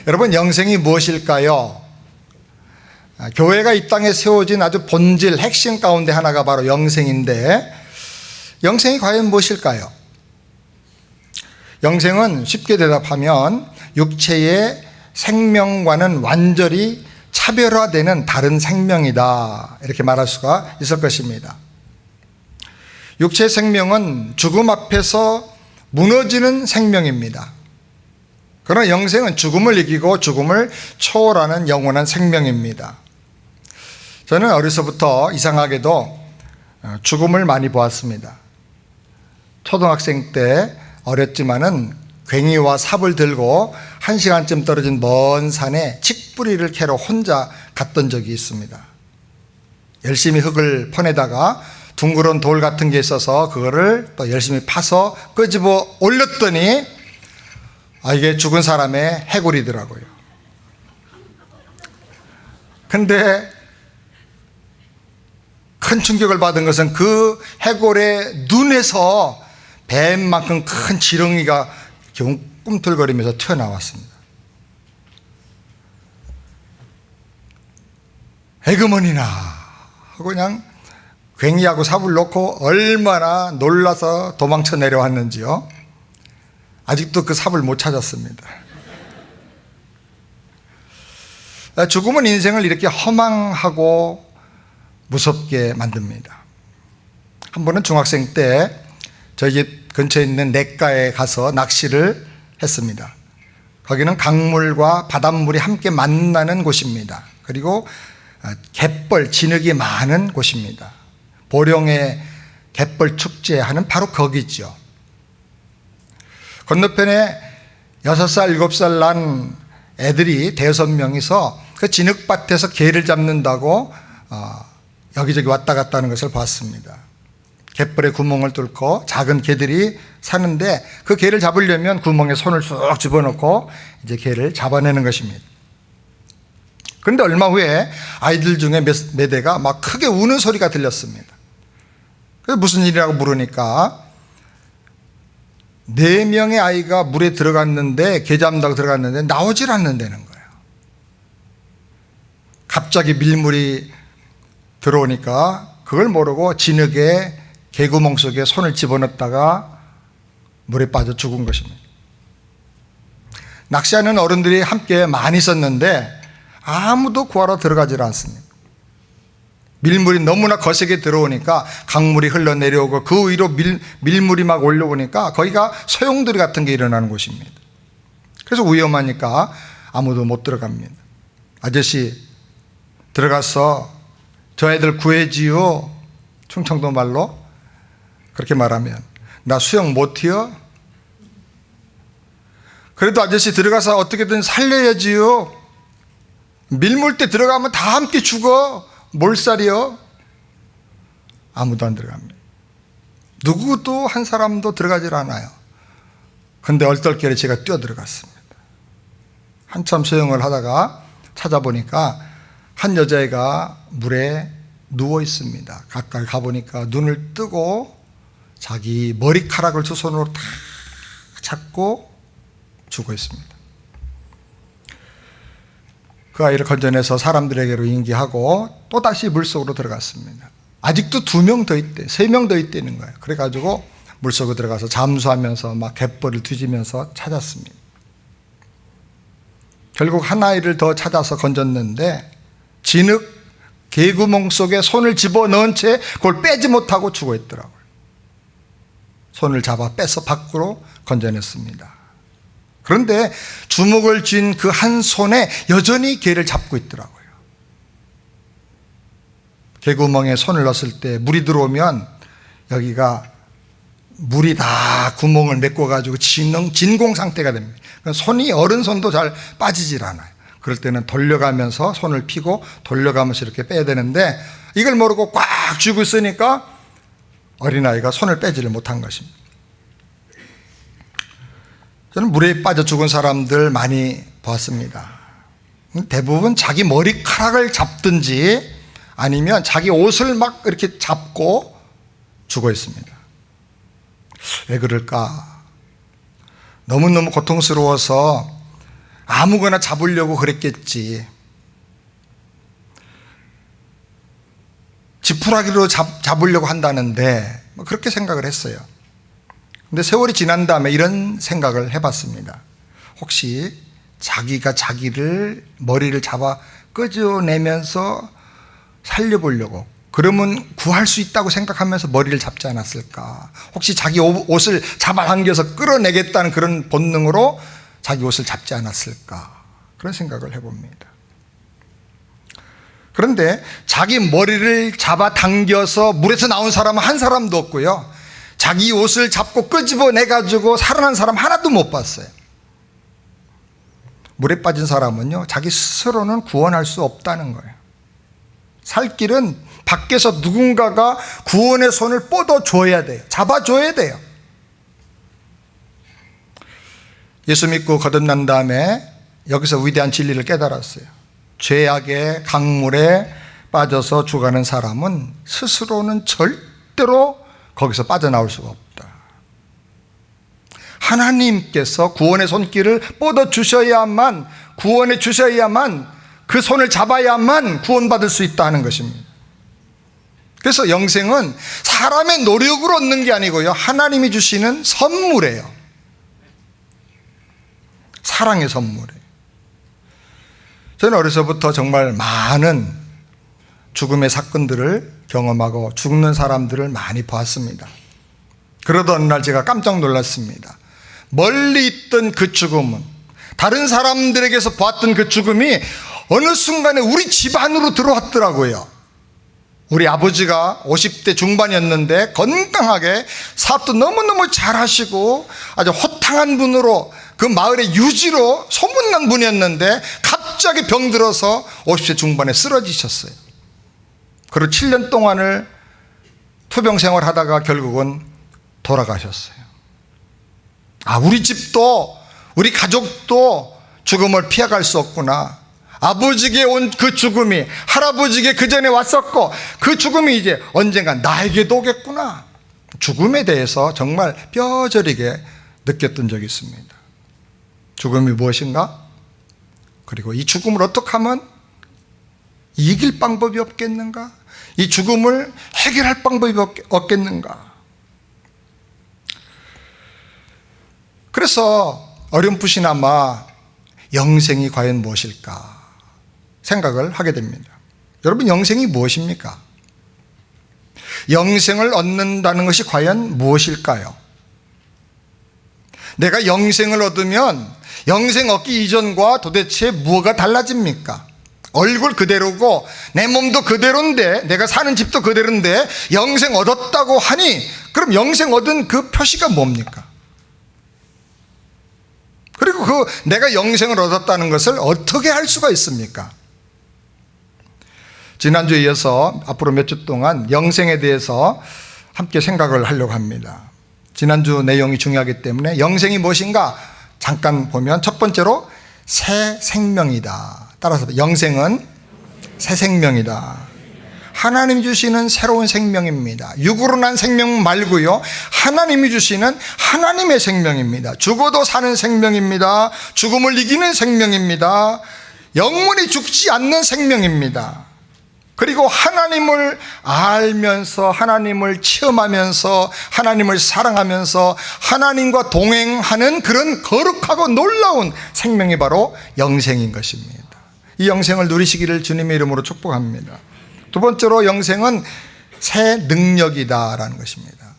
여러분, 영생이 무엇일까요? 교회가 이 땅에 세워진 아주 본질, 핵심 가운데 하나가 바로 영생인데, 영생이 과연 무엇일까요? 영생은 쉽게 대답하면 육체의 생명과는 완전히 차별화되는 다른 생명이다, 이렇게 말할 수가 있을 것입니다. 육체의 생명은 죽음 앞에서 무너지는 생명입니다. 그러나 영생은 죽음을 이기고 죽음을 초월하는 영원한 생명입니다. 저는 어려서부터 이상하게도 죽음을 많이 보았습니다. 초등학생 때 어렸지만은 괭이와 삽을 들고 1시간쯤 떨어진 먼 산에 칡뿌리를 캐러 혼자 갔던 적이 있습니다. 열심히 흙을 퍼내다가 둥그런 돌 같은 게 있어서 그거를 또 열심히 파서 끄집어 올렸더니 이게 죽은 사람의 해골이더라고요. 근데 큰 충격을 받은 것은 그 해골의 눈에서 뱀만큼 큰 지렁이가 꿈틀거리면서 튀어나왔습니다. 에그머니나 하고 그냥 괭이하고 삽을 놓고 얼마나 놀라서 도망쳐 내려왔는지요. 아직도 그 삽을 못 찾았습니다. 죽음은 인생을 이렇게 허망하고 무섭게 만듭니다. 한 번은 중학생 때 저희 집 근처에 있는 냇가에 가서 낚시를 했습니다. 거기는 강물과 바닷물이 함께 만나는 곳입니다. 그리고 갯벌, 진흙이 많은 곳입니다. 보령의 갯벌 축제하는 바로 거기죠. 건너편에 6살, 7살 난 애들이 5명이서 그 진흙밭에서 개를 잡는다고 여기저기 왔다 갔다 하는 것을 봤습니다. 갯벌에 구멍을 뚫고 작은 개들이 사는데 그 개를 잡으려면 구멍에 손을 쑥 집어넣고 이제 개를 잡아내는 것입니다. 그런데 얼마 후에 아이들 중에 몇 대가 막 크게 우는 소리가 들렸습니다. 그래서 무슨 일이라고 물으니까 4명의 아이가 물에 들어갔는데, 개 잡는다고 들어갔는데 나오질 않는다는 거예요. 갑자기 밀물이 들어오니까 그걸 모르고 진흙에 개구멍 속에 손을 집어넣다가 물에 빠져 죽은 것입니다. 낚시하는 어른들이 함께 많이 있었는데 아무도 구하러 들어가질 않습니다. 밀물이 너무나 거세게 들어오니까 강물이 흘러내려오고 그 위로 밀물이 막 올라오니까 거기가 소용돌이 같은 게 일어나는 곳입니다. 그래서 위험하니까 아무도 못 들어갑니다. 아저씨 들어가서 저 애들 구해지요, 충청도 말로 그렇게 말하면 나 수영 못해요. 그래도 아저씨 들어가서 어떻게든 살려야지요. 밀물대 들어가면 다 함께 죽어. 몰살이요. 아무도 안 들어갑니다. 누구도 한 사람도 들어가질 않아요. 그런데 얼떨결에 제가 뛰어 들어갔습니다. 한참 수영을 하다가 찾아보니까 한 여자애가 물에 누워 있습니다. 가까이 가보니까 눈을 뜨고 자기 머리카락을 두 손으로 다 잡고 죽어 있습니다. 그 아이를 건져내서 사람들에게로 인계하고 또다시 물속으로 들어갔습니다. 아직도 2명 더 있대, 3명 더 있다는 거예요. 그래가지고 물속으로 들어가서 잠수하면서 막 갯벌을 뒤지면서 찾았습니다. 결국 한 아이를 더 찾아서 건졌는데 진흙 개구멍 속에 손을 집어넣은 채 그걸 빼지 못하고 죽어 있더라고요. 손을 잡아 빼서 밖으로 건져냈습니다. 그런데 주먹을 쥔 그 한 손에 여전히 개를 잡고 있더라고요. 개구멍에 손을 넣었을 때 물이 들어오면 여기가 물이 다 구멍을 메꿔가지고 진공 상태가 됩니다. 손이 어른 손도 잘 빠지질 않아요. 그럴 때는 돌려가면서 손을 피고 돌려가면서 이렇게 빼야 되는데 이걸 모르고 꽉 쥐고 있으니까 어린아이가 손을 빼지를 못한 것입니다. 저는 물에 빠져 죽은 사람들 많이 봤습니다. 대부분 자기 머리카락을 잡든지 아니면 자기 옷을 막 이렇게 잡고 죽어 있습니다. 왜 그럴까? 너무너무 고통스러워서 아무거나 잡으려고 그랬겠지. 지푸라기로 잡으려고 한다는데 그렇게 생각을 했어요. 근데 세월이 지난 다음에 이런 생각을 해봤습니다. 혹시 자기가 자기를 머리를 잡아 끄집어내면서 살려보려고, 그러면 구할 수 있다고 생각하면서 머리를 잡지 않았을까? 혹시 자기 옷을 잡아당겨서 끌어내겠다는 그런 본능으로 자기 옷을 잡지 않았을까? 그런 생각을 해봅니다. 그런데 자기 머리를 잡아당겨서 물에서 나온 사람은 한 사람도 없고요, 자기 옷을 잡고 끄집어내가지고 살아난 사람 하나도 못 봤어요. 물에 빠진 사람은요, 자기 스스로는 구원할 수 없다는 거예요. 살 길은 밖에서 누군가가 구원의 손을 뻗어줘야 돼요. 잡아줘야 돼요. 예수 믿고 거듭난 다음에 여기서 위대한 진리를 깨달았어요. 죄악의 강물에 빠져서 죽어가는 사람은 스스로는 절대로 거기서 빠져나올 수가 없다. 하나님께서 구원의 손길을 뻗어주셔야만, 구원해 주셔야만, 그 손을 잡아야만 구원받을 수 있다는 것입니다. 그래서 영생은 사람의 노력으로 얻는 게 아니고요, 하나님이 주시는 선물이에요. 사랑의 선물이에요. 저는 어려서부터 정말 많은 죽음의 사건들을 경험하고 죽는 사람들을 많이 보았습니다. 그러던 어느 날 제가 깜짝 놀랐습니다. 멀리 있던 그 죽음은, 다른 사람들에게서 보았던 그 죽음이 어느 순간에 우리 집 안으로 들어왔더라고요. 우리 아버지가 50대 중반이었는데 건강하게 사업도 너무너무 잘하시고 아주 호탕한 분으로 그 마을의 유지로 소문난 분이었는데 갑자기 병들어서 50세 중반에 쓰러지셨어요. 그리고 7년 동안을 투병 생활하다가 결국은 돌아가셨어요. 우리 집도, 우리 가족도 죽음을 피해갈 수 없구나. 아버지에게 온 그 죽음이 할아버지에게 그 전에 왔었고, 그 죽음이 이제 언젠가 나에게도 오겠구나. 죽음에 대해서 정말 뼈저리게 느꼈던 적이 있습니다. 죽음이 무엇인가? 그리고 이 죽음을 어떻게 하면 이길 방법이 없겠는가? 이 죽음을 해결할 방법이 없겠는가? 그래서 어렴풋이나마 영생이 과연 무엇일까 생각을 하게 됩니다. 여러분, 영생이 무엇입니까? 영생을 얻는다는 것이 과연 무엇일까요? 내가 영생을 얻으면 영생 얻기 이전과 도대체 뭐가 달라집니까? 얼굴 그대로고 내 몸도 그대로인데, 내가 사는 집도 그대로인데 영생 얻었다고 하니 그럼 영생 얻은 그 표시가 뭡니까? 그리고 그 내가 영생을 얻었다는 것을 어떻게 할 수가 있습니까? 지난주에 이어서 앞으로 몇 주 동안 영생에 대해서 함께 생각을 하려고 합니다. 지난주 내용이 중요하기 때문에 영생이 무엇인가 잠깐 보면, 첫 번째로 새 생명이다. 따라서 영생은 새 생명이다. 하나님이 주시는 새로운 생명입니다. 육으로 난 생명 말고요, 하나님이 주시는 하나님의 생명입니다. 죽어도 사는 생명입니다. 죽음을 이기는 생명입니다. 영원히 죽지 않는 생명입니다. 그리고 하나님을 알면서, 하나님을 체험하면서, 하나님을 사랑하면서 하나님과 동행하는 그런 거룩하고 놀라운 생명이 바로 영생인 것입니다. 이 영생을 누리시기를 주님의 이름으로 축복합니다. 두 번째로 영생은 새 능력이다라는 것입니다.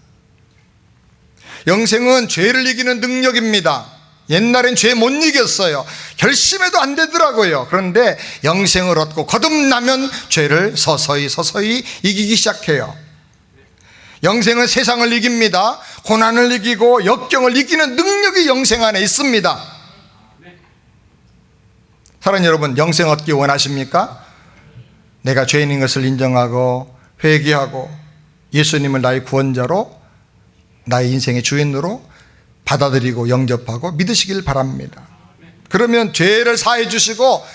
영생은 죄를 이기는 능력입니다. 옛날엔 죄 못 이겼어요. 결심해도 안 되더라고요. 그런데 영생을 얻고 거듭나면 죄를 서서히 이기기 시작해요. 영생은 세상을 이깁니다. 고난을 이기고 역경을 이기는 능력이 영생 안에 있습니다. 사랑하는 여러분, 영생 얻기 원하십니까? 내가 죄인인 것을 인정하고 회개하고 예수님을 나의 구원자로, 나의 인생의 주인으로 받아들이고 영접하고 믿으시길 바랍니다. 그러면 죄를 사해 주시고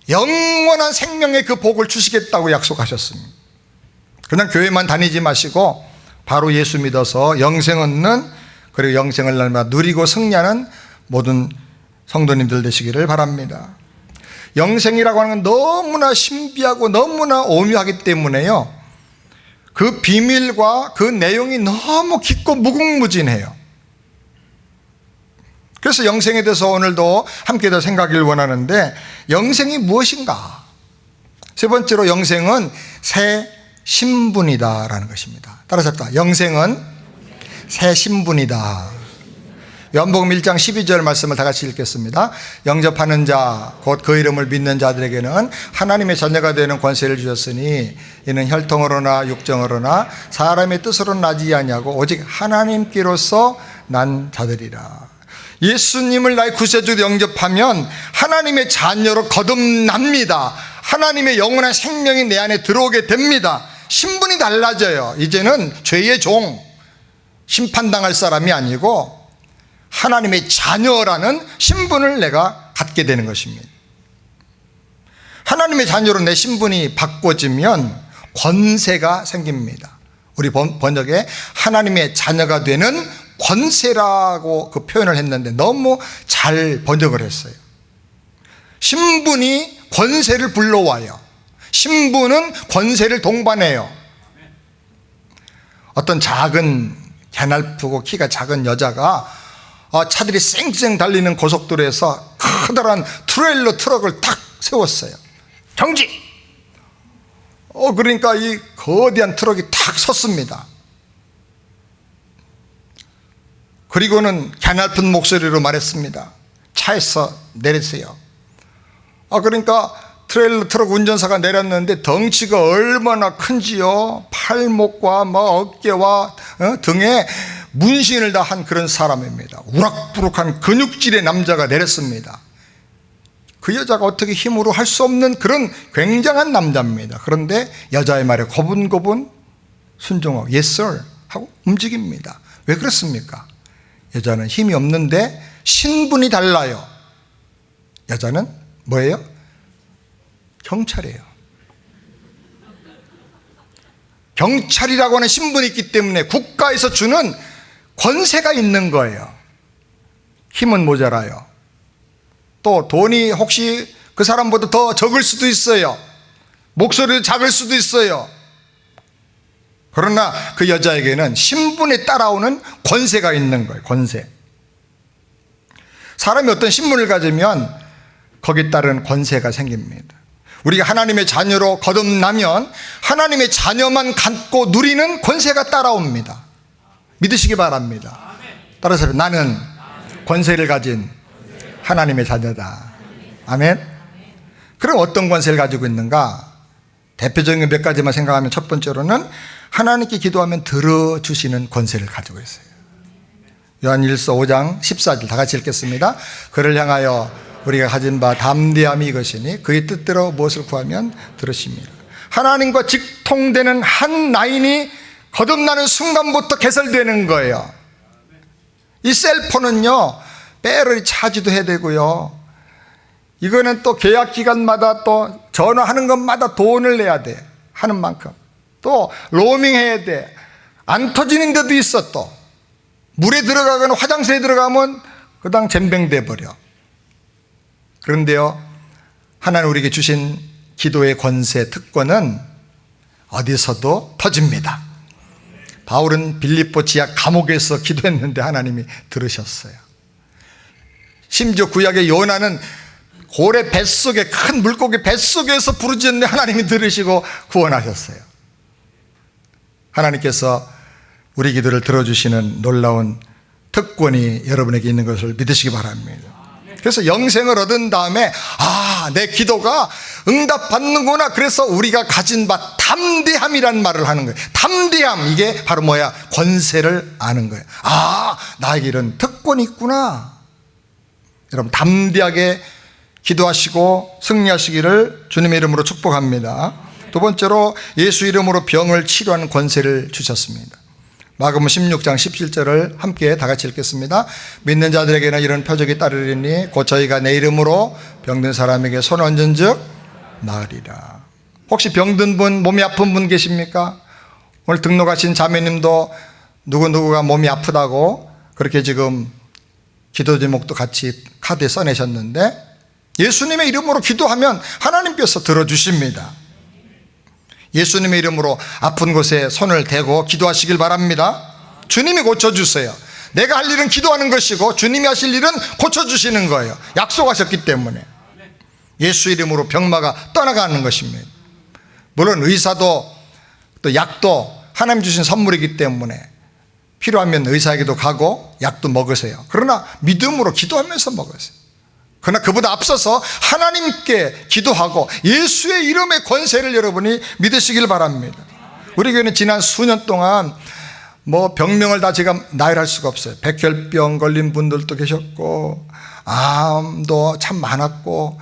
영원한 생명의 그 복을 주시겠다고 약속하셨습니다. 그냥 교회만 다니지 마시고 바로 예수 믿어서 영생 얻는, 그리고 영생을 날마다 누리고 승리하는 모든 성도님들 되시기를 바랍니다. 영생이라고 하는 건 너무나 신비하고 너무나 오묘하기 때문에요, 그 비밀과 그 내용이 너무 깊고 무궁무진해요. 그래서 영생에 대해서 오늘도 함께 더 생각하길 원하는데, 영생이 무엇인가? 세 번째로, 영생은 새 신분이다라는 것입니다. 따라서 영생은 새 신분이다. 요한복음 1장 12절 말씀을 다 같이 읽겠습니다. 영접하는 자, 곧 그 이름을 믿는 자들에게는 하나님의 자녀가 되는 권세를 주셨으니 이는 혈통으로나 육정으로나 사람의 뜻으로 나지 아니하고 오직 하나님께로서 난 자들이라. 예수님을 나의 구세주로 영접하면 하나님의 자녀로 거듭납니다. 하나님의 영원한 생명이 내 안에 들어오게 됩니다. 신분이 달라져요. 이제는 죄의 종, 심판당할 사람이 아니고 하나님의 자녀라는 신분을 내가 갖게 되는 것입니다. 하나님의 자녀로 내 신분이 바꿔지면 권세가 생깁니다. 우리 번역에 하나님의 자녀가 되는 권세라고 그 표현을 했는데 너무 잘 번역을 했어요. 신분이 권세를 불러와요. 신분은 권세를 동반해요. 어떤 작은 개날프고 키가 작은 여자가 차들이 쌩쌩 달리는 고속도로에서 커다란 트레일러 트럭을 탁 세웠어요. 정지! 그러니까 이 거대한 트럭이 탁 섰습니다. 그리고는 가냘픈 목소리로 말했습니다. 차에서 내리세요. 그러니까 트레일러 트럭 운전사가 내렸는데 덩치가 얼마나 큰지요. 팔목과 어깨와 등에 문신을 다 한 그런 사람입니다. 우락부락한 근육질의 남자가 내렸습니다. 그 여자가 어떻게 힘으로 할 수 없는 그런 굉장한 남자입니다. 그런데 여자의 말에 고분고분 순종하고 Yes sir 하고 움직입니다. 왜 그렇습니까? 여자는 힘이 없는데 신분이 달라요. 여자는 뭐예요? 경찰이에요. 경찰이라고 하는 신분이 있기 때문에 국가에서 주는 권세가 있는 거예요. 힘은 모자라요. 또 돈이 혹시 그 사람보다 더 적을 수도 있어요. 목소리도 작을 수도 있어요. 그러나 그 여자에게는 신분에 따라오는 권세가 있는 거예요. 권세. 사람이 어떤 신분을 가지면 거기에 따른 권세가 생깁니다. 우리가 하나님의 자녀로 거듭나면 하나님의 자녀만 갖고 누리는 권세가 따라옵니다. 믿으시기 바랍니다. 따라서 나는 권세를 가진 하나님의 자녀다. 아멘. 그럼 어떤 권세를 가지고 있는가? 대표적인 몇 가지만 생각하면, 첫 번째로는 하나님께 기도하면 들어주시는 권세를 가지고 있어요. 요한일서 5장 14절 다 같이 읽겠습니다. 그를 향하여 우리가 가진 바 담대함이 이것이니 그의 뜻대로 무엇을 구하면 들으십니다. 하나님과 직통되는 한 라인이 거듭나는 순간부터 개설되는 거예요. 이 셀폰은요, 배터리 차지도 해야 되고요, 이거는 또 계약 기간마다 또 전화하는 것마다 돈을 내야 돼. 하는 만큼. 또 로밍 해야 돼. 안 터지는 데도 있어. 또 물에 들어가거나 화장실에 들어가면 그당 잼병돼 버려. 그런데요, 하나님 우리에게 주신 기도의 권세, 특권은 어디서도 터집니다. 바울은 빌립보 지하 감옥에서 기도했는데 하나님이 들으셨어요. 심지어 구약의 요나는 고래 뱃속에, 큰 물고기 뱃속에서 부르짖는데 하나님이 들으시고 구원하셨어요. 하나님께서 우리 기도를 들어주시는 놀라운 특권이 여러분에게 있는 것을 믿으시기 바랍니다. 그래서 영생을 얻은 다음에 내 기도가 응답받는구나. 그래서 우리가 가진 바 담대함이라는 말을 하는 거예요. 담대함, 이게 바로 뭐야? 권세를 아는 거예요. 나에게 이런 특권이 있구나. 여러분 담대하게 기도하시고 승리하시기를 주님의 이름으로 축복합니다. 두 번째로, 예수 이름으로 병을 치료하는 권세를 주셨습니다. 마가복음 16장 17절을 함께 다 같이 읽겠습니다. 믿는 자들에게는 이런 표적이 따르리니 곧 저희가 내 이름으로 병든 사람에게 손 얹은 즉 나으리라. 혹시 병든 분, 몸이 아픈 분 계십니까? 오늘 등록하신 자매님도 누구누구가 몸이 아프다고 그렇게 지금 기도 제목도 같이 카드에 써내셨는데, 예수님의 이름으로 기도하면 하나님께서 들어주십니다. 예수님의 이름으로 아픈 곳에 손을 대고 기도하시길 바랍니다. 주님이 고쳐주세요. 내가 할 일은 기도하는 것이고 주님이 하실 일은 고쳐주시는 거예요. 약속하셨기 때문에 예수 이름으로 병마가 떠나가는 것입니다. 물론 의사도 또 약도 하나님 주신 선물이기 때문에 필요하면 의사에게도 가고 약도 먹으세요. 그러나 믿음으로 기도하면서 먹으세요. 그러나 그보다 앞서서 하나님께 기도하고 예수의 이름의 권세를 여러분이 믿으시길 바랍니다. 우리 교회는 지난 수년 동안 뭐 병명을 다 제가 나열할 수가 없어요. 백혈병 걸린 분들도 계셨고, 암도 참 많았고,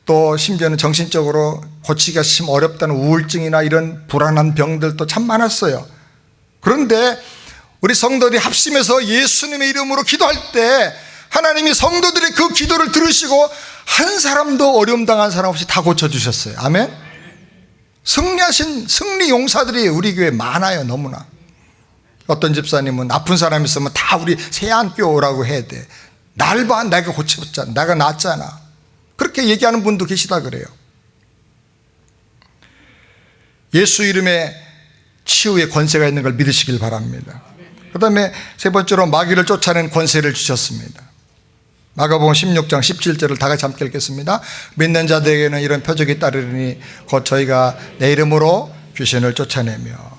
또 심지어는 정신적으로 고치기가 참 어렵다는 우울증이나 이런 불안한 병들도 참 많았어요. 그런데 우리 성도들이 합심해서 예수님의 이름으로 기도할 때 하나님이 성도들의 그 기도를 들으시고 한 사람도 어려움 당한 사람 없이 다 고쳐주셨어요. 아멘. 승리하신 승리 용사들이 우리 교회에 많아요. 너무나. 어떤 집사님은 아픈 사람 있으면 다 우리 새안교 오라고 해야 돼. 날 봐, 내가 고쳐봤잖아, 내가 낫잖아, 그렇게 얘기하는 분도 계시다 그래요. 예수 이름에 치유의 권세가 있는 걸 믿으시길 바랍니다. 그 다음에 세 번째로 마귀를 쫓아낸 권세를 주셨습니다. 마가복음 16장 17절을 다 같이 함께 읽겠습니다. 믿는 자들에게는 이런 표적이 따르리니 곧 저희가 내 이름으로 귀신을 쫓아내며.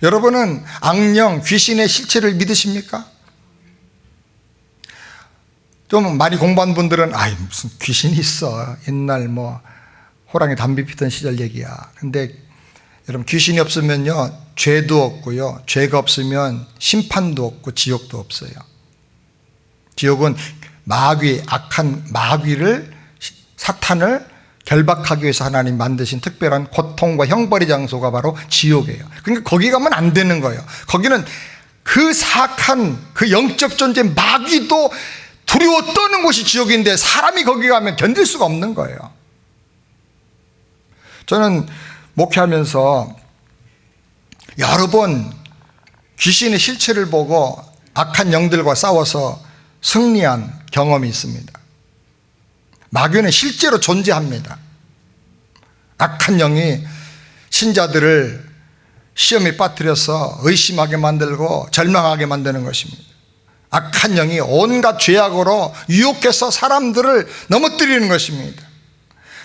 여러분은 악령, 귀신의 실체를 믿으십니까? 좀 많이 공부한 분들은 무슨 귀신이 있어, 옛날 뭐 호랑이 담배 피던 시절 얘기야. 근데 여러분, 귀신이 없으면요 죄도 없고요, 죄가 없으면 심판도 없고 지옥도 없어요. 지옥은 마귀, 악한 마귀를, 사탄을 결박하기 위해서 하나님 만드신 특별한 고통과 형벌의 장소가 바로 지옥이에요. 그러니까 거기 가면 안 되는 거예요. 거기는 그 사악한 그 영적 존재 마귀도 두려워 떠는 곳이 지옥인데 사람이 거기 가면 견딜 수가 없는 거예요. 저는 목회하면서 여러 번 귀신의 실체를 보고 악한 영들과 싸워서 승리한 경험이 있습니다. 마귀는 실제로 존재합니다. 악한 영이 신자들을 시험에 빠뜨려서 의심하게 만들고 절망하게 만드는 것입니다. 악한 영이 온갖 죄악으로 유혹해서 사람들을 넘어뜨리는 것입니다.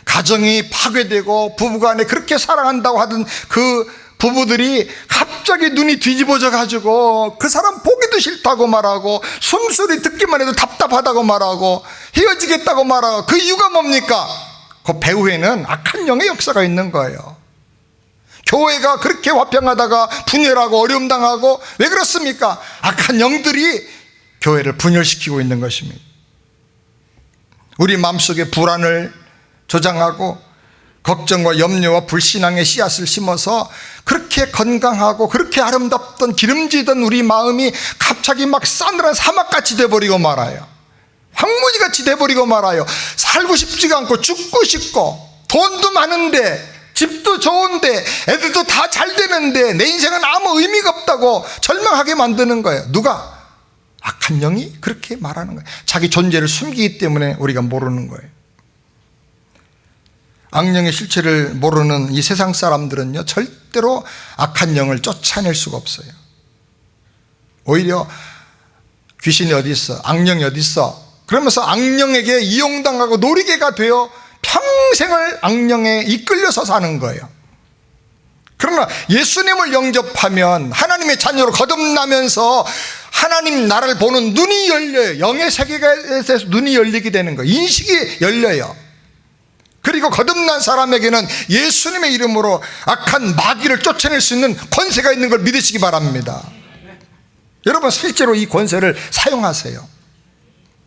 가정이 파괴되고 부부간에 그렇게 사랑한다고 하던 그 부부들이 갑자기 눈이 뒤집어져 가지고 그 사람 보기도 싫다고 말하고, 숨소리 듣기만 해도 답답하다고 말하고, 헤어지겠다고 말하고, 그 이유가 뭡니까? 그 배후에는 악한 영의 역사가 있는 거예요. 교회가 그렇게 화평하다가 분열하고 어려움 당하고, 왜 그렇습니까? 악한 영들이 교회를 분열시키고 있는 것입니다. 우리 마음속에 불안을 조장하고 걱정과 염려와 불신앙의 씨앗을 심어서 그렇게 건강하고 그렇게 아름답던 기름지던 우리 마음이 갑자기 막 싸늘한 사막같이 돼버리고 말아요. 황무지같이 돼버리고 말아요. 살고 싶지가 않고 죽고 싶고, 돈도 많은데, 집도 좋은데, 애들도 다 잘 되는데 내 인생은 아무 의미가 없다고 절망하게 만드는 거예요. 누가? 악한 영이 그렇게 말하는 거예요. 자기 존재를 숨기기 때문에 우리가 모르는 거예요. 악령의 실체를 모르는 이 세상 사람들은요 절대로 악한 영을 쫓아낼 수가 없어요. 오히려 귀신이 어디 있어, 악령이 어디 있어, 그러면서 악령에게 이용당하고 놀이개가 되어 평생을 악령에 이끌려서 사는 거예요. 그러나 예수님을 영접하면 하나님의 자녀로 거듭나면서 하나님 나라를 보는 눈이 열려요. 영의 세계에서 눈이 열리게 되는 거예요. 인식이 열려요. 그리고 거듭난 사람에게는 예수님의 이름으로 악한 마귀를 쫓아낼 수 있는 권세가 있는 걸 믿으시기 바랍니다. 여러분, 실제로 이 권세를 사용하세요.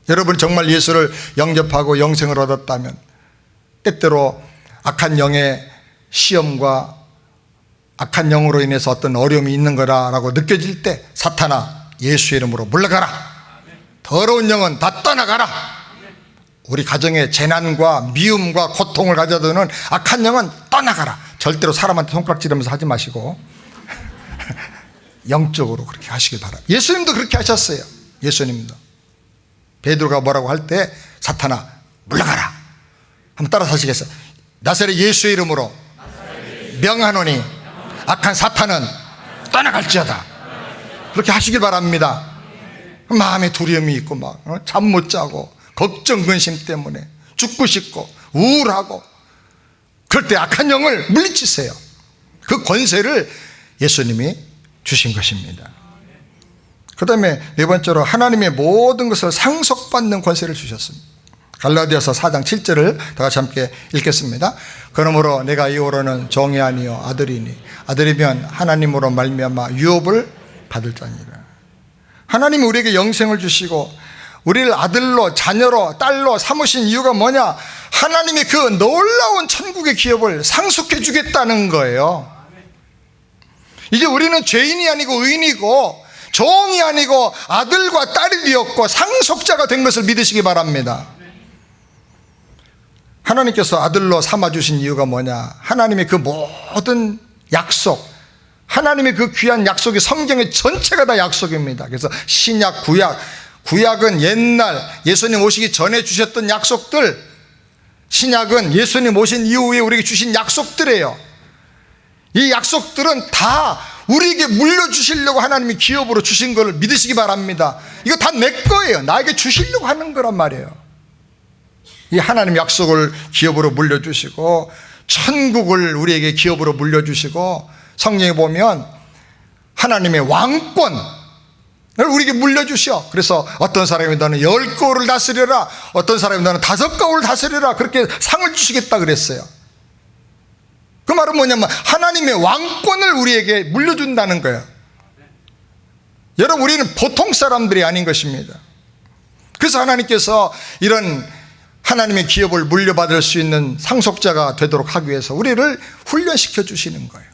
여러분 정말 예수를 영접하고 영생을 얻었다면, 때때로 악한 영의 시험과 악한 영으로 인해서 어떤 어려움이 있는 거라고 느껴질 때, 사탄아 예수 이름으로 물러가라, 더러운 영은 다 떠나가라, 우리 가정에 재난과 미움과 고통을 가져다주는 악한 영은 떠나가라. 절대로 사람한테 손가락질하면서 하지 마시고 영적으로 그렇게 하시길 바랍니다. 예수님도 그렇게 하셨어요. 예수님도 베드로가 뭐라고 할 때 사탄아 물러가라. 한번 따라서 하시겠어요? 나사렛 예수의 이름으로 명하노니 악한 사탄은 떠나갈지어다. 그렇게 하시길 바랍니다. 마음에 두려움이 있고 막 잠 못 자고 걱정 근심 때문에 죽고 싶고 우울하고 그럴 때 악한 영을 물리치세요. 그 권세를 예수님이 주신 것입니다. 그 다음에 네 번째로 하나님의 모든 것을 상속받는 권세를 주셨습니다. 갈라디아서 4장 7절을 다 같이 함께 읽겠습니다. 그러므로 내가 이후로는 종이 아니요 아들이니 아들이면 하나님으로 말미암아 유업을 받을 자니라. 하나님이 우리에게 영생을 주시고 우리를 아들로 자녀로 딸로 삼으신 이유가 뭐냐? 하나님이 그 놀라운 천국의 기업을 상속해 주겠다는 거예요. 이제 우리는 죄인이 아니고 의인이고 종이 아니고 아들과 딸이 되었고 상속자가 된 것을 믿으시기 바랍니다. 하나님께서 아들로 삼아주신 이유가 뭐냐? 하나님의 그 모든 약속, 하나님의 그 귀한 약속이 성경의 전체가 다 약속입니다. 그래서 신약, 구약은 옛날 예수님 오시기 전에 주셨던 약속들, 신약은 예수님 오신 이후에 우리에게 주신 약속들이에요. 이 약속들은 다 우리에게 물려주시려고 하나님이 기업으로 주신 걸 믿으시기 바랍니다. 이거 다 내 거예요. 나에게 주시려고 하는 거란 말이에요. 이 하나님 약속을 기업으로 물려주시고 천국을 우리에게 기업으로 물려주시고 성경에 보면 하나님의 왕권을 우리에게 물려주셔. 그래서 어떤 사람이 너는 10거울을 다스려라, 어떤 사람이 너는 5거울을 다스려라, 그렇게 상을 주시겠다 그랬어요. 그 말은 뭐냐면 하나님의 왕권을 우리에게 물려준다는 거예요. 여러분, 우리는 보통 사람들이 아닌 것입니다. 그래서 하나님께서 이런 하나님의 기업을 물려받을 수 있는 상속자가 되도록 하기 위해서 우리를 훈련시켜 주시는 거예요.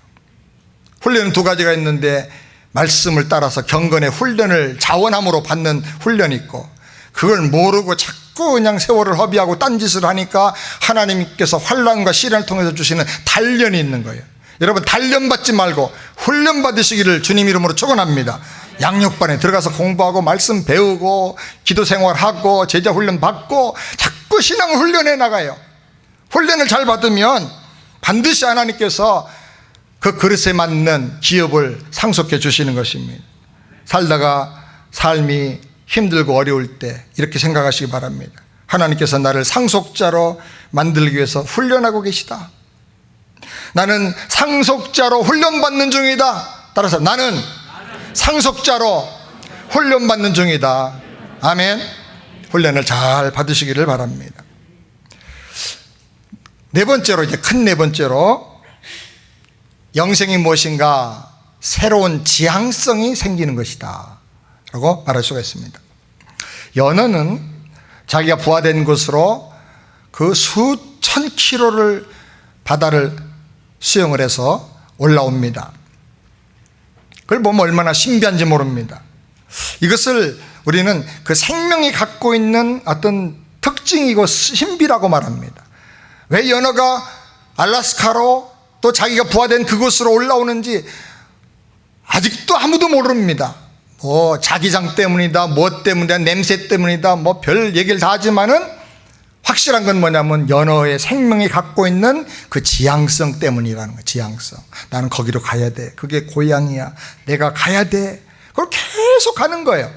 훈련은 두 가지가 있는데 말씀을 따라서 경건의 훈련을 자원함으로 받는 훈련이 있고, 그걸 모르고 자꾸 그냥 세월을 허비하고 딴짓을 하니까 하나님께서 환난과 시련을 통해서 주시는 단련이 있는 거예요. 여러분, 단련 받지 말고 훈련 받으시기를 주님 이름으로 축원합니다. 양육반에 들어가서 공부하고 말씀 배우고 기도 생활하고 제자 훈련 받고 자꾸 신앙을 훈련해 나가요. 훈련을 잘 받으면 반드시 하나님께서 그 그릇에 맞는 기업을 상속해 주시는 것입니다. 살다가 삶이 힘들고 어려울 때 이렇게 생각하시기 바랍니다. 하나님께서 나를 상속자로 만들기 위해서 훈련하고 계시다. 나는 상속자로 훈련받는 중이다. 따라서 나는 상속자로 훈련받는 중이다. 아멘. 훈련을 잘 받으시기를 바랍니다. 네 번째로, 이제 큰 네 번째로, 영생이 무엇인가? 새로운 지향성이 생기는 것이다 라고 말할 수가 있습니다. 연어는 자기가 부화된 곳으로 그 수천 킬로를 바다를 수영을 해서 올라옵니다. 그걸 보면 얼마나 신비한지 모릅니다. 이것을 우리는 그 생명이 갖고 있는 어떤 특징이고 신비라고 말합니다. 왜 연어가 알래스카로 또 자기가 부화된 그곳으로 올라오는지 아직도 아무도 모릅니다. 뭐 자기장 때문이다, 뭐 때문이다, 냄새 때문이다, 뭐 별 얘기를 다 하지만은 확실한 건 뭐냐면 연어의 생명이 갖고 있는 그 지향성 때문이라는 거예요. 지향성. 나는 거기로 가야 돼. 그게 고향이야. 내가 가야 돼. 그걸 계속 가는 거예요.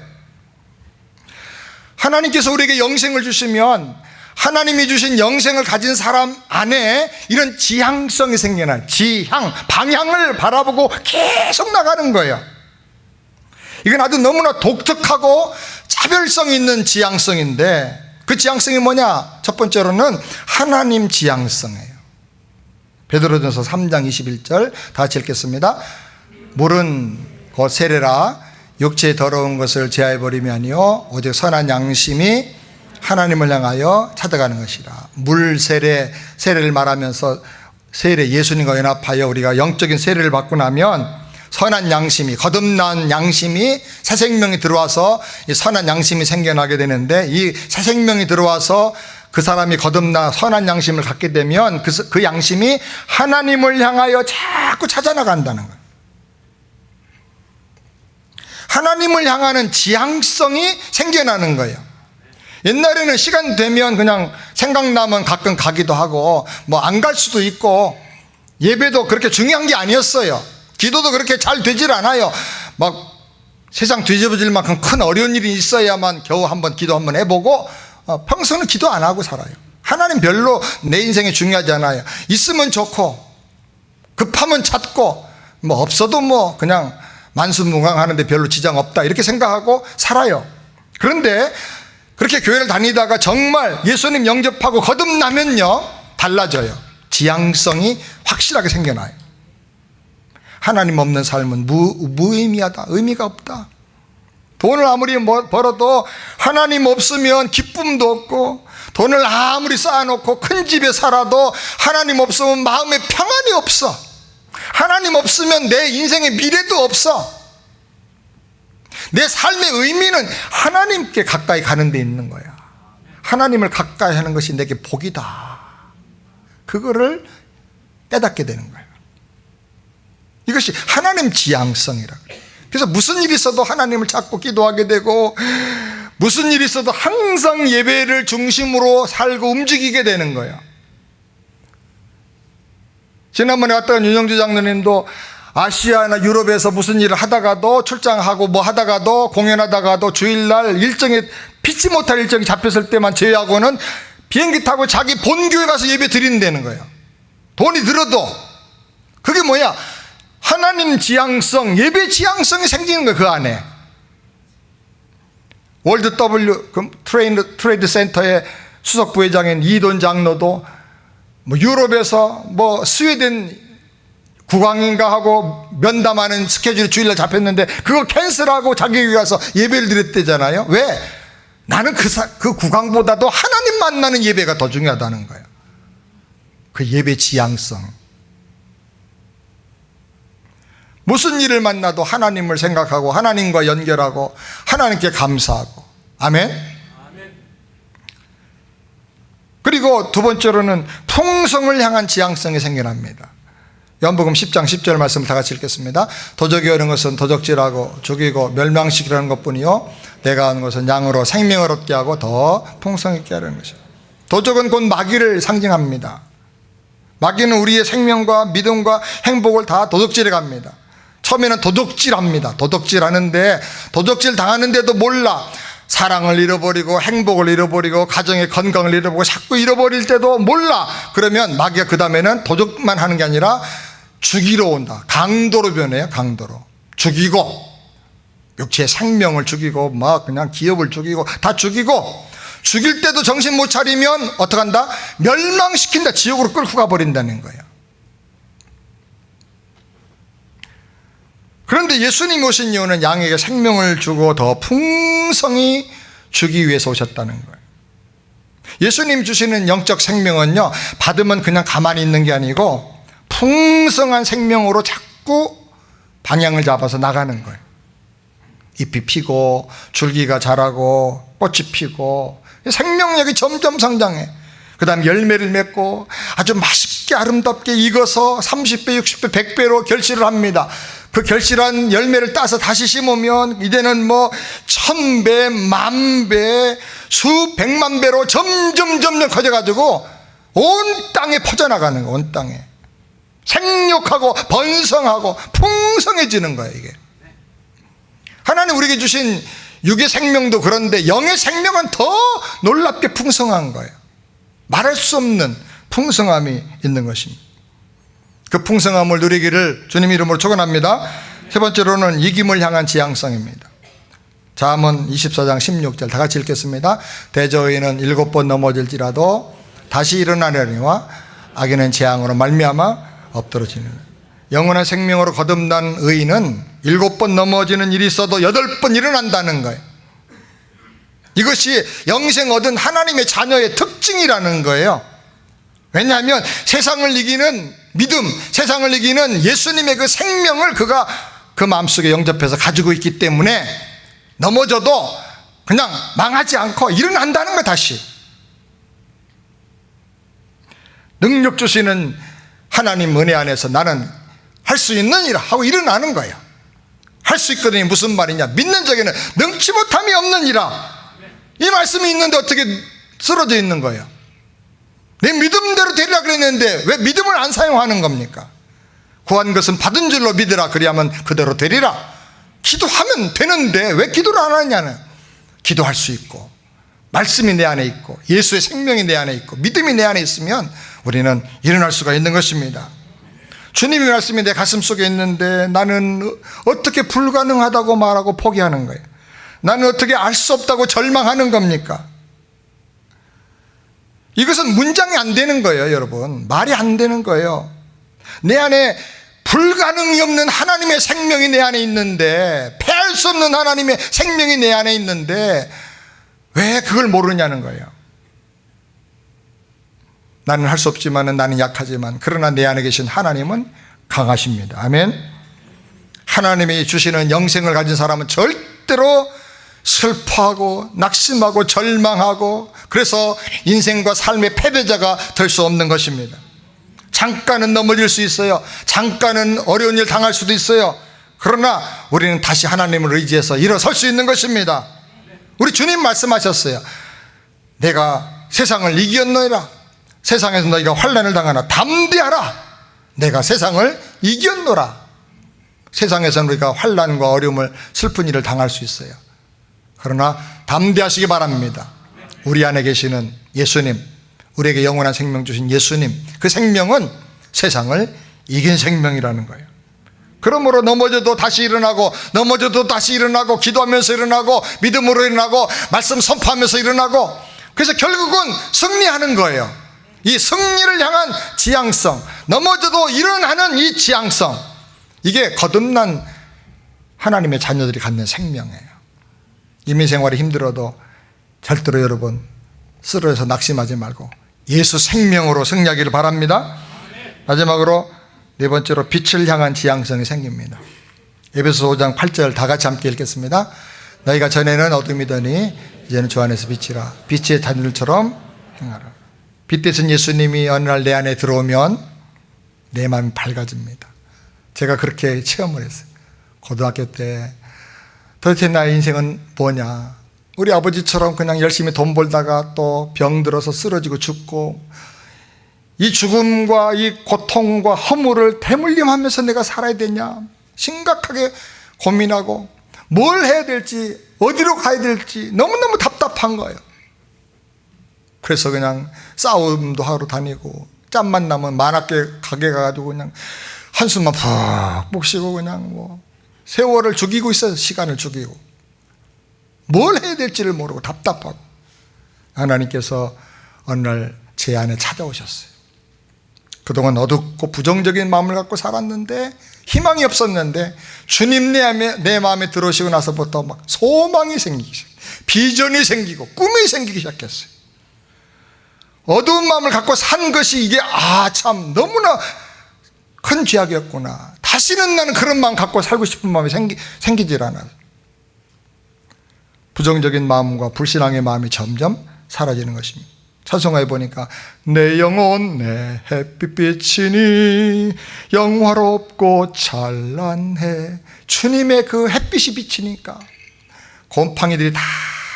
하나님께서 우리에게 영생을 주시면 하나님이 주신 영생을 가진 사람 안에 이런 지향성이 생겨나요. 지향, 방향을 바라보고 계속 나가는 거예요. 이건 아주 너무나 독특하고 차별성 있는 지향성인데, 그 지향성이 뭐냐? 첫 번째로는 하나님 지향성이에요. 베드로전서 3장 21절 다 같이 읽겠습니다. 물은 곧 세례라 육체의 더러운 것을 제하여버림이 아니요 오직 선한 양심이 하나님을 향하여 찾아가는 것이라. 물 세례, 세례를 말하면서 세례, 예수님과 연합하여 우리가 영적인 세례를 받고 나면 선한 양심이, 거듭난 양심이, 새 생명이 들어와서 이 선한 양심이 생겨나게 되는데, 이 새 생명이 들어와서 그 사람이 거듭나 선한 양심을 갖게 되면 그 양심이 하나님을 향하여 자꾸 찾아나간다는 거예요. 하나님을 향하는 지향성이 생겨나는 거예요. 옛날에는 시간 되면 그냥 생각나면 가끔 가기도 하고 뭐 안 갈 수도 있고 예배도 그렇게 중요한 게 아니었어요. 기도도 그렇게 잘 되질 않아요. 막 세상 뒤집어질 만큼 큰 어려운 일이 있어야만 겨우 한번 기도 한번 해보고 평소는 기도 안 하고 살아요. 하나님 별로 내 인생에 중요하지 않아요. 있으면 좋고 급하면 찾고 뭐 없어도 뭐 그냥 만수무강하는데 별로 지장 없다 이렇게 생각하고 살아요. 그런데 그렇게 교회를 다니다가 정말 예수님 영접하고 거듭나면요 달라져요. 지향성이 확실하게 생겨나요. 하나님 없는 삶은 무의미하다, 의미가 없다. 돈을 아무리 벌어도 하나님 없으면 기쁨도 없고, 돈을 아무리 쌓아놓고 큰 집에 살아도 하나님 없으면 마음에 평안이 없어. 하나님 없으면 내 인생의 미래도 없어. 내 삶의 의미는 하나님께 가까이 가는 데 있는 거야. 하나님을 가까이 하는 것이 내게 복이다. 그거를 깨닫게 되는 거예요. 이것이 하나님 지향성이라고 그래요. 그래서 무슨 일이 있어도 하나님을 찾고 기도하게 되고, 무슨 일이 있어도 항상 예배를 중심으로 살고 움직이게 되는 거예요. 지난번에 왔던 윤영주 장로님도 아시아나 유럽에서 무슨 일을 하다가도, 출장하고 뭐 하다가도, 공연하다가도 주일날 일정에 피치 못할 일정이 잡혔을 때만 제외하고는 비행기 타고 자기 본교회 가서 예배 드린다는 거예요. 돈이 들어도. 그게 뭐야? 하나님 지향성, 예배 지향성이 생기는 거예요. 그 안에 월드 W 트레이드 센터의 수석 부회장인 이돈 장로도 뭐 유럽에서 뭐 스웨덴 국왕인가 하고 면담하는 스케줄이 주일날 잡혔는데 그거 캔슬하고 자기 교회 가서 예배를 드렸대잖아요. 왜? 나는 그 국왕보다도 하나님 만나는 예배가 더 중요하다는 거예요. 그 예배 지향성. 무슨 일을 만나도 하나님을 생각하고 하나님과 연결하고 하나님께 감사하고. 아멘. 그리고 두 번째로는 풍성을 향한 지향성이 생겨납니다. 요한복음 10장 10절 말씀을 다 같이 읽겠습니다. 도적이 오는 것은 도적질하고 죽이고 멸망시키려는 것뿐이요 내가 하는 것은 양으로 생명을 얻게 하고 더 풍성하게 하려는 것이다. 도적은 곧 마귀를 상징합니다. 마귀는 우리의 생명과 믿음과 행복을 다 도둑질해 갑니다. 처음에는 도둑질합니다. 도둑질하는데 도둑질 당하는데도 몰라. 사랑을 잃어버리고 행복을 잃어버리고 가정의 건강을 잃어버리고 자꾸 잃어버릴 때도 몰라. 그러면 마귀가 그 다음에는 도둑만 하는 게 아니라 죽이러 온다. 강도로 변해요. 강도로. 죽이고 육체의 생명을 죽이고 막 그냥 기업을 죽이고 다 죽이고, 죽일 때도 정신 못 차리면 어떡한다? 멸망시킨다. 지옥으로 끌고 가버린다는 거예요. 그런데 예수님이 오신 이유는 양에게 생명을 주고 더 풍성히 주기 위해서 오셨다는 거예요. 예수님 주시는 영적 생명은요, 받으면 그냥 가만히 있는 게 아니고 풍성한 생명으로 자꾸 방향을 잡아서 나가는 거예요. 잎이 피고 줄기가 자라고 꽃이 피고 생명력이 점점 성장해. 그 다음 열매를 맺고 아주 맛있게 아름답게 익어서 30배, 60배, 100배로 결실을 합니다. 그 결실한 열매를 따서 다시 심으면 이제는 뭐 1000배, 10,000배, 수백만 배로 점점 커져가지고 온 땅에 퍼져나가는 거예요. 온 땅에 생육하고 번성하고 풍성해지는 거예요. 이게 하나님 우리에게 주신 육의 생명도 그런데 영의 생명은 더 놀랍게 풍성한 거예요. 말할 수 없는 풍성함이 있는 것입니다. 그 풍성함을 누리기를 주님 이름으로 축원합니다. 세 번째로는 이김을 향한 지향성입니다. 잠언 24장 16절 다 같이 읽겠습니다. 대저의인은 7번 넘어질지라도 다시 일어나려니와 악인은 재앙으로 말미암아 엎드러지느니라. 영원한 생명으로 거듭난 의인은 7번 넘어지는 일이 있어도 8번 일어난다는 거예요. 이것이 영생 얻은 하나님의 자녀의 특징이라는 거예요. 왜냐하면 세상을 이기는 믿음, 세상을 이기는 예수님의 그 생명을 그가 그 마음속에 영접해서 가지고 있기 때문에 넘어져도 그냥 망하지 않고 일어난다는 거예요. 다시 능력 주시는 하나님 은혜 안에서 나는 할 수 있느니라 하고 일어나는 거예요. 할 수 있거든요. 무슨 말이냐? 믿는 자에게는 능치 못함이 없느니라. 이 말씀이 있는데 어떻게 쓰러져 있는 거예요? 내 믿음대로 되리라 그랬는데 왜 믿음을 안 사용하는 겁니까? 구한 것은 받은 줄로 믿으라, 그리하면 그대로 되리라. 기도하면 되는데 왜 기도를 안 하느냐는, 기도할 수 있고 말씀이 내 안에 있고 예수의 생명이 내 안에 있고 믿음이 내 안에 있으면 우리는 일어날 수가 있는 것입니다. 주님의 말씀이 내 가슴 속에 있는데 나는 어떻게 불가능하다고 말하고 포기하는 거예요? 나는 어떻게 알 수 없다고 절망하는 겁니까? 이것은 문장이 안 되는 거예요, 여러분. 말이 안 되는 거예요. 내 안에 불가능이 없는 하나님의 생명이 내 안에 있는데, 패할 수 없는 하나님의 생명이 내 안에 있는데 왜 그걸 모르냐는 거예요. 나는 할 수 없지만, 나는 약하지만, 그러나 내 안에 계신 하나님은 강하십니다. 아멘. 하나님이 주시는 영생을 가진 사람은 절대로 슬퍼하고 낙심하고 절망하고, 그래서 인생과 삶의 패배자가 될 수 없는 것입니다. 잠깐은 넘어질 수 있어요. 잠깐은 어려운 일 당할 수도 있어요. 그러나 우리는 다시 하나님을 의지해서 일어설 수 있는 것입니다. 우리 주님 말씀하셨어요. 내가 세상을 이겼노라. 세상에서 너희가 환난을 당하나 담대하라. 내가 세상을 이겼노라. 세상에서는 우리가 환난과 어려움을, 슬픈 일을 당할 수 있어요. 그러나 담대하시기 바랍니다. 우리 안에 계시는 예수님, 우리에게 영원한 생명 주신 예수님, 그 생명은 세상을 이긴 생명이라는 거예요. 그러므로 넘어져도 다시 일어나고, 넘어져도 다시 일어나고, 기도하면서 일어나고, 믿음으로 일어나고, 말씀 선포하면서 일어나고, 그래서 결국은 승리하는 거예요. 이 승리를 향한 지향성, 넘어져도 일어나는 이 지향성, 이게 거듭난 하나님의 자녀들이 갖는 생명이에요. 인민생활이 힘들어도 절대로 여러분 쓰러져서 낙심하지 말고 예수 생명으로 승리하기를 바랍니다. 마지막으로 네 번째로 빛을 향한 지향성이 생깁니다. 에베소서 5장 8절 다 같이 함께 읽겠습니다. 너희가 전에는 어둠이더니 이제는 주 안에서 빛이라. 빛의 자녀들처럼 행하라. 빛 대신 예수님이 어느 날 내 안에 들어오면 내 마음이 밝아집니다. 제가 그렇게 체험을 했어요. 고등학교 때 도대체 나의 인생은 뭐냐, 우리 아버지처럼 그냥 열심히 돈 벌다가 또 병들어서 쓰러지고 죽고, 이 죽음과 이 고통과 허물을 대물림하면서 내가 살아야 되냐 심각하게 고민하고, 뭘 해야 될지, 어디로 가야 될지 너무너무 답답한 거예요. 그래서 그냥 싸움도 하러 다니고, 짬만 나면 만학계 가게 가가지고 그냥 한숨만 푹푹 쉬고 그냥 뭐 세월을 죽이고 있어요. 시간을 죽이고 뭘 해야 될지를 모르고 답답하고, 하나님께서 어느 날 제 안에 찾아오셨어요. 그동안 어둡고 부정적인 마음을 갖고 살았는데, 희망이 없었는데, 주님 내 마음에 들어오시고 나서부터 막 소망이 생기기 시작해요. 비전이 생기고 꿈이 생기기 시작했어요. 어두운 마음을 갖고 산 것이 이게 참 너무나 큰 죄악이었구나. 다시는 나는 그런 마음 갖고 살고 싶은 마음이 생기질 않아요. 부정적인 마음과 불신앙의 마음이 점점 사라지는 것입니다. 찬송가에 보니까 내 영혼 내 햇빛이니 영화롭고 찬란해. 주님의 그 햇빛이 비치니까 곰팡이들이 다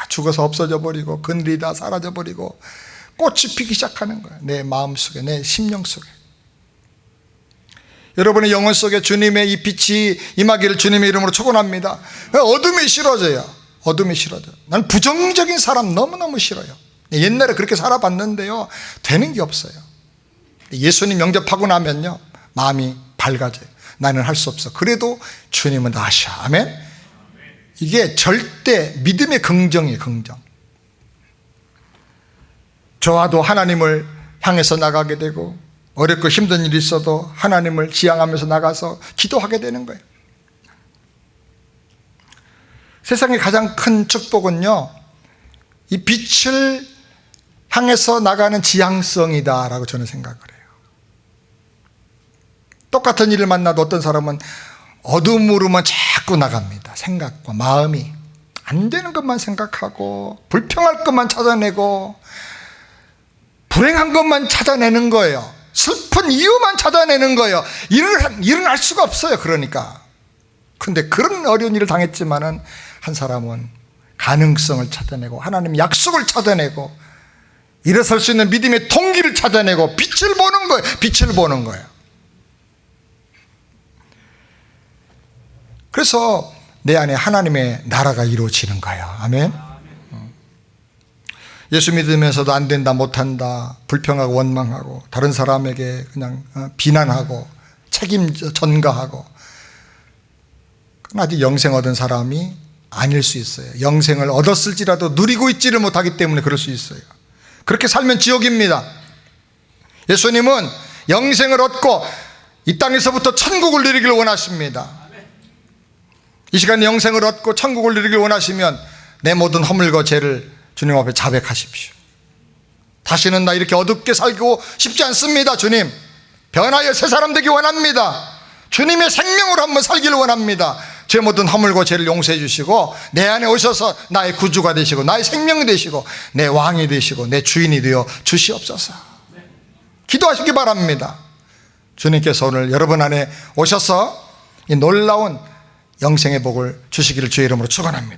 죽어서 없어져 버리고, 그늘이 다 사라져 버리고 꽃이 피기 시작하는 거예요. 내 마음 속에, 내 심령 속에. 여러분의 영혼 속에 주님의 이 빛이 임하기를 주님의 이름으로 축원합니다. 어둠이 싫어져요. 어둠이 싫어져요. 난 부정적인 사람 너무너무 싫어요. 옛날에 그렇게 살아봤는데요, 되는 게 없어요. 예수님 영접하고 나면요, 마음이 밝아져요. 나는 할 수 없어. 그래도 주님은 아셔. 아멘. 이게 절대 믿음의 긍정이에요. 긍정. 좋아도 하나님을 향해서 나가게 되고, 어렵고 힘든 일이 있어도 하나님을 지향하면서 나가서 기도하게 되는 거예요. 세상의 가장 큰 축복은요, 이 빛을 향해서 나가는 지향성이다라고 저는 생각을 해요. 똑같은 일을 만나도 어떤 사람은 어둠으로만 자꾸 나갑니다. 생각과 마음이 안 되는 것만 생각하고, 불평할 것만 찾아내고, 불행한 것만 찾아내는 거예요. 슬픈 이유만 찾아내는 거예요. 일어날 수가 없어요. 그러니까. 근데 그런 어려운 일을 당했지만은 한 사람은 가능성을 찾아내고 하나님의 약속을 찾아내고 일어설 수 있는 믿음의 동기를 찾아내고 빛을 보는 거예요. 빛을 보는 거예요. 그래서 내 안에 하나님의 나라가 이루어지는 거예요. 아멘. 예수 믿으면서도 안 된다, 못한다, 불평하고 원망하고 다른 사람에게 그냥 비난하고 책임 전가하고, 그건 아직 영생 얻은 사람이 아닐 수 있어요. 영생을 얻었을지라도 누리고 있지를 못하기 때문에 그럴 수 있어요. 그렇게 살면 지옥입니다. 예수님은 영생을 얻고 이 땅에서부터 천국을 누리기를 원하십니다. 이 시간 영생을 얻고 천국을 누리기를 원하시면 내 모든 허물과 죄를 주님 앞에 자백하십시오. 다시는 나 이렇게 어둡게 살고 싶지 않습니다. 주님, 변하여 새 사람 되기 원합니다. 주님의 생명으로 한번 살기를 원합니다. 제 모든 허물과 죄를 용서해 주시고 내 안에 오셔서 나의 구주가 되시고 나의 생명이 되시고 내 왕이 되시고 내 주인이 되어 주시옵소서. 기도하시기 바랍니다. 주님께서 오늘 여러분 안에 오셔서 이 놀라운 영생의 복을 주시기를 주의 이름으로 축원합니다.